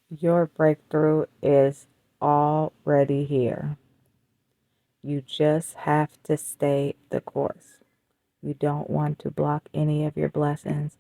Your breakthrough is already here. You just have to stay the course. You don't want to block any of your blessings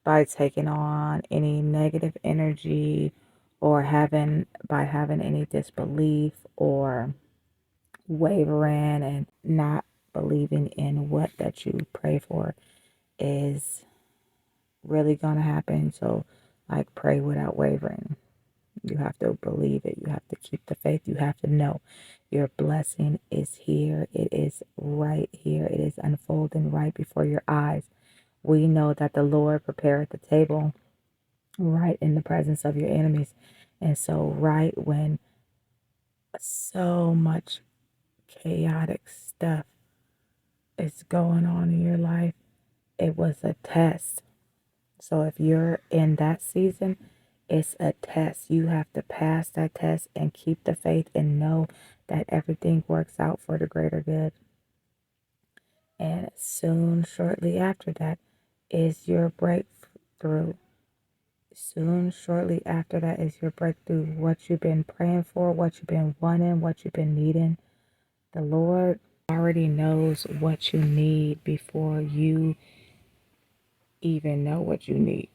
by taking on any negative energy or having any disbelief or wavering and not believing in what that you pray for is really going to happen. So, like, pray without wavering. You have to believe it. You have to keep the faith. You have to know your blessing is here. It is right here. It is unfolding right before your eyes. We know that the Lord prepared the table right in the presence of your enemies. And so, right when so much chaotic stuff is going on in your life, it was a test. So if you're in that season, it's a test. You have to pass that test and keep the faith and know that everything works out for the greater good. And soon, shortly after that, is your breakthrough. Soon, shortly after that, is your breakthrough. What you've been praying for, what you've been wanting, what you've been needing. The Lord already knows what you need before you even know what you need.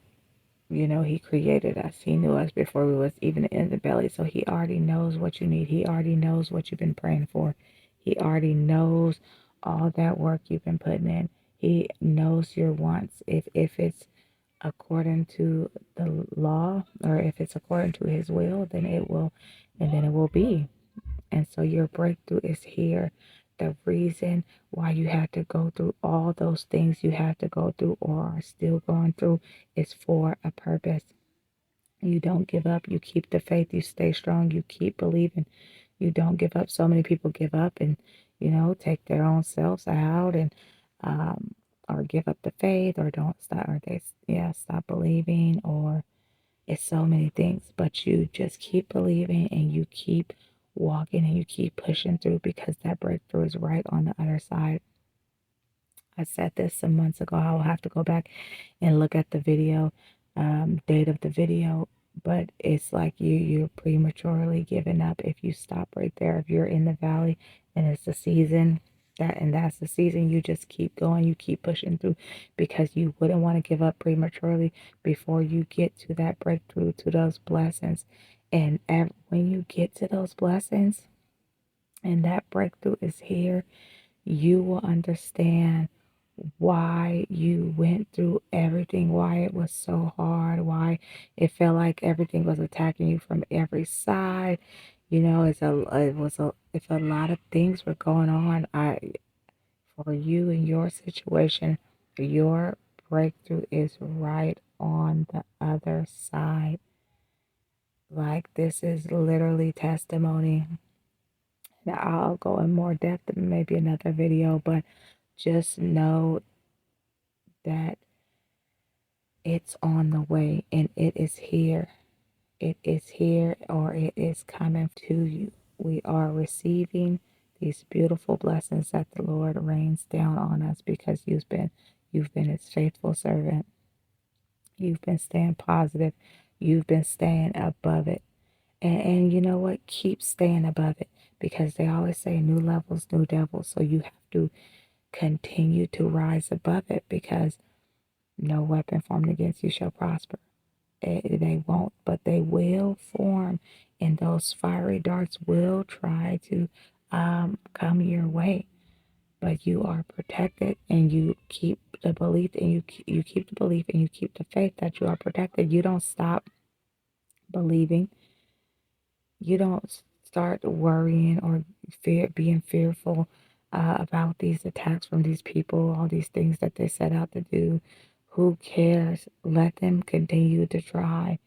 You know, he created us. He knew us before we was even in the belly. So he already knows what you need. He already knows what you've been praying for. He already knows all that work you've been putting in. He knows your wants. If it's according to the law or if it's according to his will, then it will be. And so your breakthrough is here. The reason why you had to go through all those things you had to go through or are still going through is for a purpose. You don't give up. You keep the faith. You stay strong. You keep believing. You don't give up. So many people give up and, take their own selves out and, or give up the faith or don't start, or stop believing, or it's so many things, but you just keep believing and you keep walking and you keep pushing through because that breakthrough is right on the other side. I said this some months ago. I will have to go back and look at the video, date of the video, but it's like you're prematurely giving up if you stop right there. If you're in the valley and it's the season that's the season, you just keep going, you keep pushing through because you wouldn't want to give up prematurely before you get to that breakthrough, to those blessings. And when you get to those blessings and that breakthrough is here, you will understand why you went through everything, why it was so hard, why it felt like everything was attacking you from every side. If a lot of things were going on, for you in your situation, your breakthrough is right on the other side. Like, this is literally testimony. Now, I'll go in more depth in maybe another video, but just know that it's on the way and it is here. It is here or it is coming to you. We are receiving these beautiful blessings that the Lord rains down on us because you've been his faithful servant. You've been staying positive. You've been staying above it. And you know what? Keep staying above it because they always say new levels, new devils. So you have to continue to rise above it because no weapon formed against you shall prosper. They won't, but they will form, and those fiery darts will try to come your way. But you are protected, and you keep the belief, and you keep the belief, and you keep the faith that you are protected. You don't stop believing. You don't start worrying or being fearful about these attacks from these people, all these things that they set out to do. Who cares? Let them continue to try.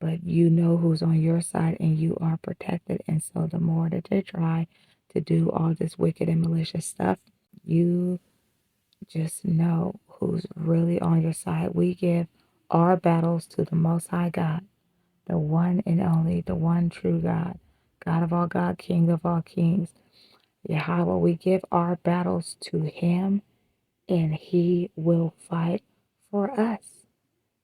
But you know who's on your side and you are protected. And so the more that they try to do all this wicked and malicious stuff, you just know who's really on your side. We give our battles to the Most High God, the one and only, the one true God, God of all God, King of all kings. Yahweh, we give our battles to him and he will fight for us.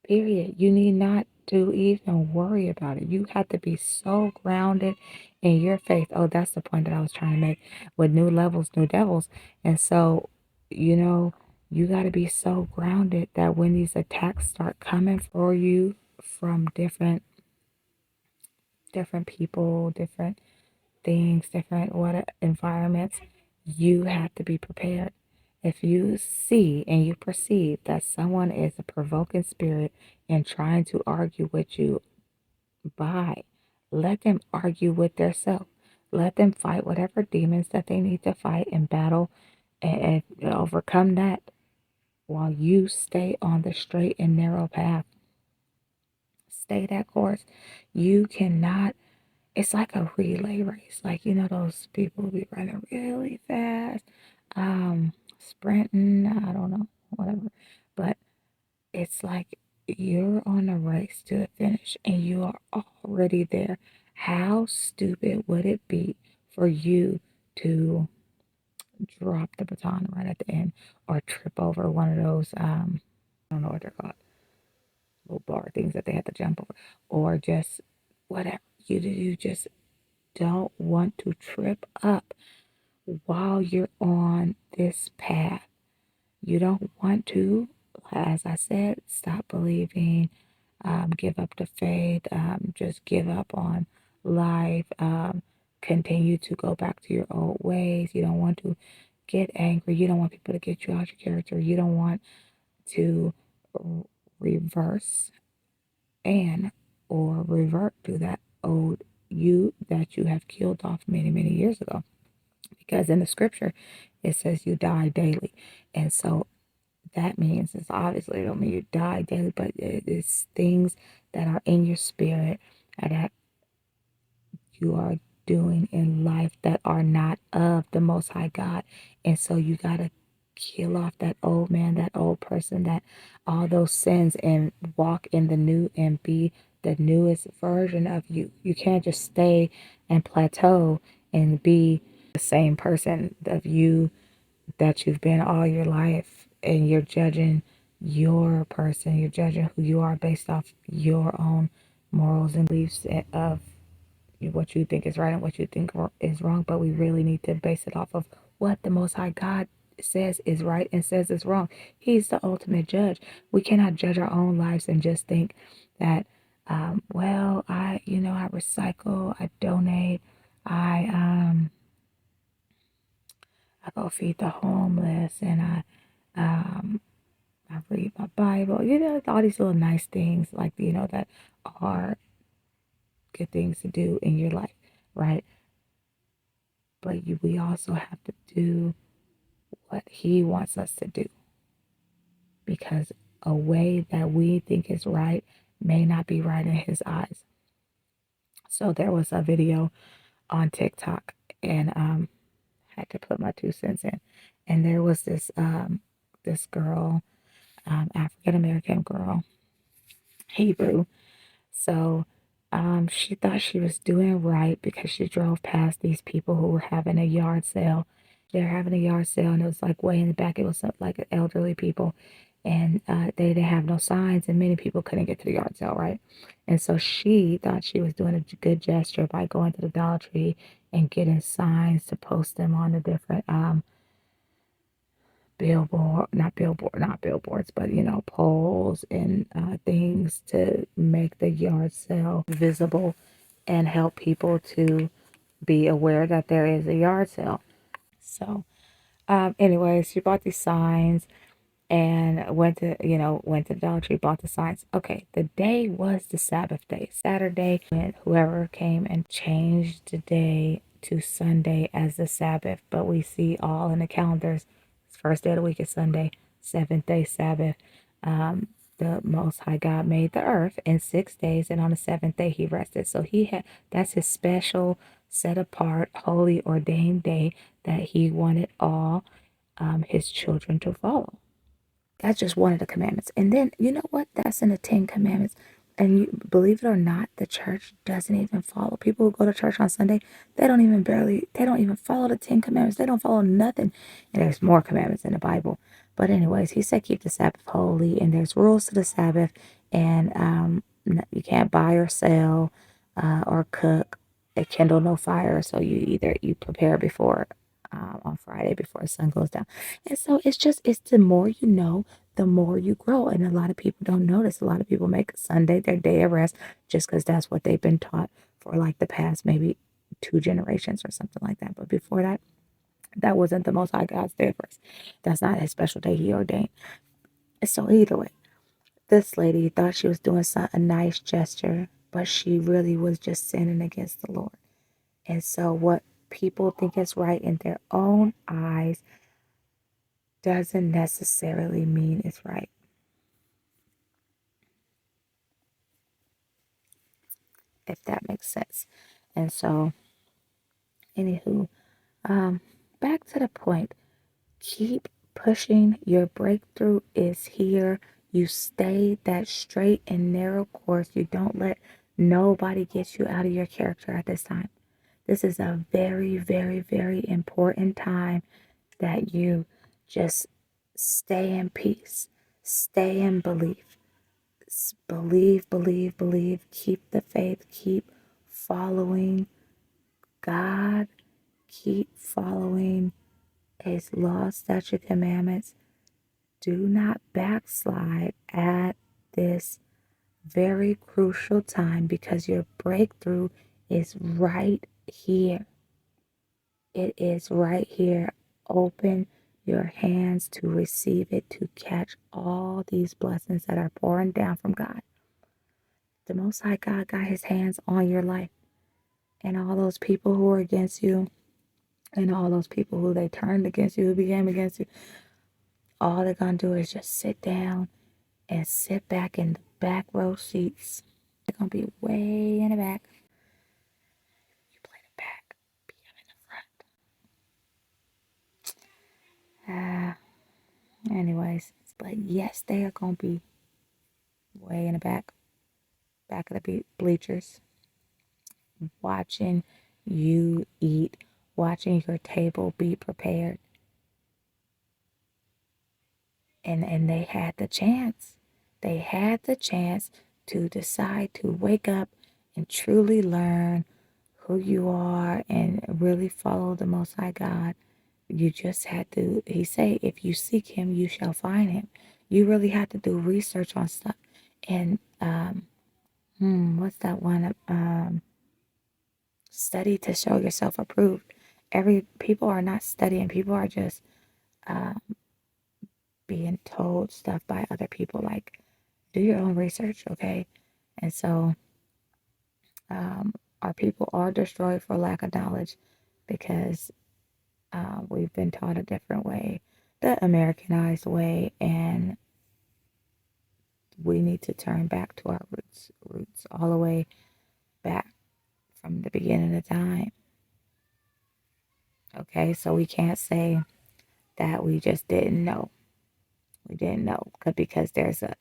Period. You need not to even worry about it. You have to be so grounded in your faith. Oh, that's the point that I was trying to make with new levels, new devils. And so, you know, you got to be so grounded that when these attacks start coming for you from different people, different things, different what environments, you have to be prepared. If you see and you perceive that someone is a provoking spirit and trying to argue with you, by let them argue with their self. Let them fight whatever demons that they need to fight and battle and overcome that while you stay on the straight and narrow path. Stay that course. You cannot, it's like a relay race. Like, you know, those people who be running really fast, sprinting, I don't know, whatever. But it's like you're on a race to the finish and you are already there. How stupid would it be for you to drop the baton right at the end or trip over one of those, I don't know what they're called, little bar things that they have to jump over, or just whatever. You just don't want to trip up while you're on this path. You don't want to, as I said, stop believing, give up the faith, just give up on life, continue to go back to your old ways. You don't want to get angry. You don't want people to get you out your character. You don't want to reverse and or revert to that old you that you have killed off many, many years ago. Because in the scripture, it says you die daily. And so that means it's obviously don't mean you die daily, but it's things that are in your spirit that you are doing in life that are not of the Most High God. And so you got to kill off that old man, that old person, that all those sins and walk in the new and be the newest version of you. You can't just stay and plateau and be the same person of you that you've been all your life, and you're judging your person, you're judging who you are based off your own morals and beliefs of what you think is right and what you think is wrong. But we really need to base it off of what the Most High God says is right and says is wrong. He's the ultimate judge. We cannot judge our own lives and just think that, well, I recycle, I donate, I I go feed the homeless, and I read my Bible. All these little nice things like that are good things to do in your life, right? But we also have to do what He wants us to do, because a way that we think is right may not be right in His eyes. So there was a video on TikTok, and had to put my 2 cents in, and there was this girl, African American girl, Hebrew. So she thought she was doing right because she drove past these people who were having a yard sale. They're having a yard sale, and it was like way in the back. It was like elderly people, and they didn't have no signs, and many people couldn't get to the yard sale, right? And so she thought she was doing a good gesture by going to the Dollar Tree and getting signs to post them on the different not billboards, but poles and things to make the yard sale visible and help people to be aware that there is a yard sale. So, anyways, she bought these signs and went to the Dollar Tree, bought the signs. Okay, the day was the Sabbath day, Saturday, when whoever came and changed the day to Sunday as the Sabbath. But we see all in the calendars, first day of the week is Sunday, seventh day Sabbath. The Most High God made the earth in 6 days, and on the seventh day He rested. So that's His special, set apart, holy, ordained day that He wanted all His children to follow. That's just one of the commandments. And then, you know what? That's in the 10 Commandments. And you believe it or not, the church doesn't even follow. People who go to church on Sunday, they don't even follow the 10 Commandments. They don't follow nothing. And there's more commandments in the Bible. But anyways, He said keep the Sabbath holy, and there's rules to the Sabbath. And you can't buy or sell or cook, kindle no fire. So you prepare before on Friday before the sun goes down. And so it's the more you know, the more you grow. And a lot of people don't notice. A lot of people make Sunday their day of rest just because that's what they've been taught for like the past maybe 2 generations or something like that. But before that, that wasn't the Most High God's day for us. That's not his special day he ordained. And so either way, this lady thought she was doing a nice gesture, but she really was just sinning against the Lord. And so what people think is right in their own eyes doesn't necessarily mean it's right. If that makes sense. And so, anywho, back to the point. Keep pushing. Your breakthrough is here. You stay that straight and narrow course. You don't let nobody get you out of your character at this time. This is a very, very, very important time that you just stay in peace, stay in belief. Believe, believe, believe. Keep the faith. Keep following God. Keep following His law, statute, commandments. Do not backslide at this very crucial time because your breakthrough is right here. It is right here. Open your hands to receive it, to catch all these blessings that are pouring down from God. The Most High God got his hands on your life. And all those people who are against you, and all those people who they turned against you, who became against you, all they're going to do is just sit down and sit back in the back row seats. They're going to be way in the back. You play the back, be in the front. Anyways, but yes, they are going to be way in the back of the bleachers, watching you eat, watching your table be prepared. And they had the chance. They had the chance to decide to wake up and truly learn who you are and really follow the Most High God. You just had to, he say, if you seek him, you shall find him. You really had to do research on stuff. And what's that one? Study to show yourself approved. People are not studying. People are just being told stuff by other people. Like, do your own research, okay? And so, our people are destroyed for lack of knowledge because we've been taught a different way, the Americanized way, and we need to turn back to our roots all the way back from the beginning of time. Okay, so we can't say that we just didn't know. We didn't know because there's a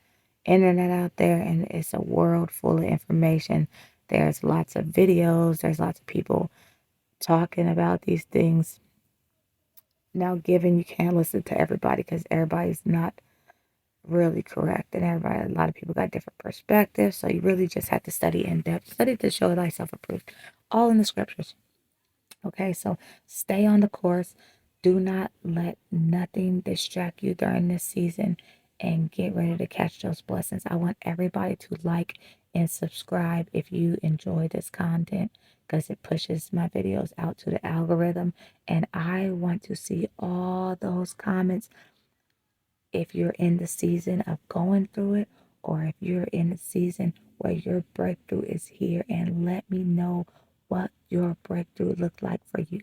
internet out there and it's a world full of information. There's lots of videos. There's lots of people talking about these things. Now, given you can't listen to everybody because everybody's not really correct and a lot of people got different perspectives. So you really just have to study in depth, study to show thyself approved, all in the scriptures. Okay, so stay on the course. Do not let nothing distract you during this season and get ready to catch those blessings. I want everybody to like and subscribe if you enjoy this content because it pushes my videos out to the algorithm. And I want to see all those comments if you're in the season of going through it or if you're in the season where your breakthrough is here, and let me know what your breakthrough looked like for you.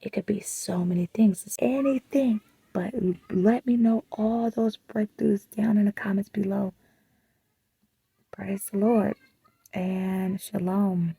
It could be so many things, it's anything, but let me know all those breakthroughs down in the comments below. Praise the Lord and shalom.